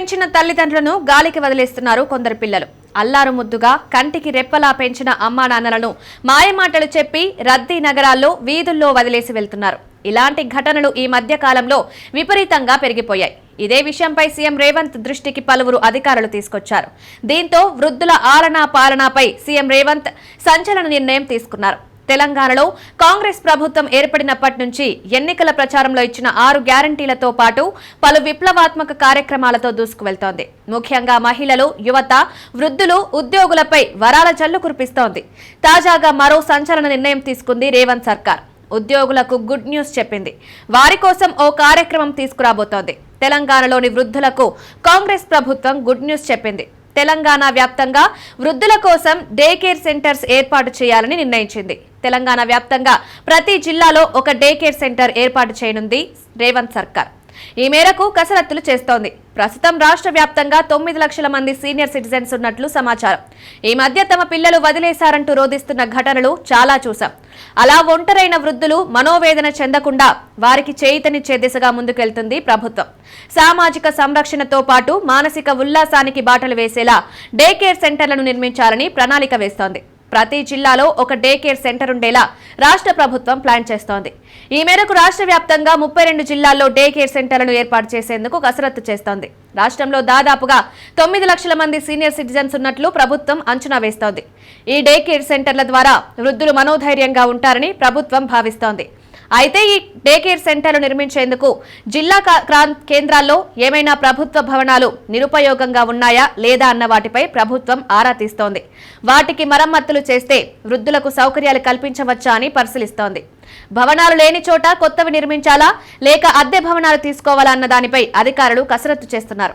పెంచిన తల్లిదండ్రులను గాలికి వదిలేస్తున్నారు కొందరు పిల్లలు. అల్లారు ముద్దుగా కంటికి రెప్పలా పెంచిన అమ్మా నాన్నలను మాయమాటలు చెప్పి రద్దీ నగరాల్లో వీధుల్లో వదిలేసి వెళ్తున్నారు. ఇలాంటి ఘటనలు ఈ మధ్య కాలంలో విపరీతంగా పెరిగిపోయాయి. ఇదే విషయంపై సీఎం రేవంత్ దృష్టికి పలువురు అధికారులు తీసుకొచ్చారు. దీంతో వృద్ధుల ఆలనా పాలనాపై సీఎం రేవంత్ సంచలన నిర్ణయం తీసుకున్నారు. తెలంగాణలో కాంగ్రెస్ ప్రభుత్వం ఏర్పడినప్పటి నుంచి ఎన్నికల ప్రచారంలో ఇచ్చిన 6 గ్యారంటీలతో పాటు పలు విప్లవాత్మక కార్యక్రమాలతో దూసుకువెళ్తోంది. ముఖ్యంగా మహిళలు, యువత, వృద్ధులు, ఉద్యోగులపై వరాల జల్లు కురిపిస్తోంది. తాజాగా మరో సంచలన నిర్ణయం తీసుకుంది రేవంత్ సర్కార్. ఉద్యోగులకు గుడ్ న్యూస్ చెప్పింది. వారి కోసం ఓ కార్యక్రమం తీసుకురాబోతోంది. తెలంగాణలోని వృద్ధులకు కాంగ్రెస్ ప్రభుత్వం గుడ్ న్యూస్ చెప్పింది. తెలంగాణ వ్యాప్తంగా వృద్ధుల కోసం డే కేర్ సెంటర్స్ ఏర్పాటు చేయాలని నిర్ణయించింది. తెలంగాణ వ్యాప్తంగా ప్రతి జిల్లాలో ఒక డే కేర్ సెంటర్ ఏర్పాటు చేయనుంది రేవంత్ సర్కార్. ఈ మేరకు కసరత్తులు చేస్తోంది. ప్రస్తుతం రాష్ట్ర వ్యాప్తంగా 9 లక్షల మంది సీనియర్ సిటిజన్స్ ఉన్నట్లు సమాచారం. ఈ మధ్య తమ పిల్లలు వదిలేశారంటూ రోధిస్తున్న ఘటనలు చాలా చూశాం. అలా ఒంటరైన వృద్ధులు మనోవేదన చెందకుండా వారికి చేయూతనిచ్చే దిశగా ముందుకెళ్తుంది ప్రభుత్వం. సామాజిక సంరక్షణతో పాటు మానసిక ఉల్లాసానికి బాటలు వేసేలా డే కేర్ సెంటర్లను నిర్మించాలని ప్రణాళిక వేస్తోంది. ప్రతి జిల్లాలో ఒక డే కేర్ సెంటర్ ఉండేలా రాష్ట్ర ప్రభుత్వం ప్లాన్ చేస్తోంది. ఈ మేరకు రాష్ట్ర వ్యాప్తంగా 32 జిల్లాల్లో డే కేర్ సెంటర్లను ఏర్పాటు చేసేందుకు కసరత్తు చేస్తోంది. రాష్ట్రంలో దాదాపుగా 9 లక్షల మంది సీనియర్ సిటిజన్స్ ఉన్నట్లు ప్రభుత్వం అంచనా వేస్తోంది. ఈ డే కేర్ సెంటర్ల ద్వారా వృద్ధులు మనోధైర్యంగా ఉంటారని ప్రభుత్వం భావిస్తోంది. అయితే ఈ డే కేర్ సెంటర్లు నిర్మించేందుకు జిల్లా కేంద్రాల్లో ఏమైనా ప్రభుత్వ భవనాలు నిరుపయోగంగా ఉన్నాయా లేదా అన్న వాటిపై ప్రభుత్వం ఆరా తీస్తోంది. వాటికి మరమ్మతులు చేస్తే వృద్ధులకు సౌకర్యాలు కల్పించవచ్చా అని పరిశీలిస్తోంది. భవనాలు లేని చోట కొత్తవి నిర్మించాలా లేక అద్దె భవనాలు తీసుకోవాలా అన్న దానిపై అధికారులు కసరత్తు చేస్తున్నారు.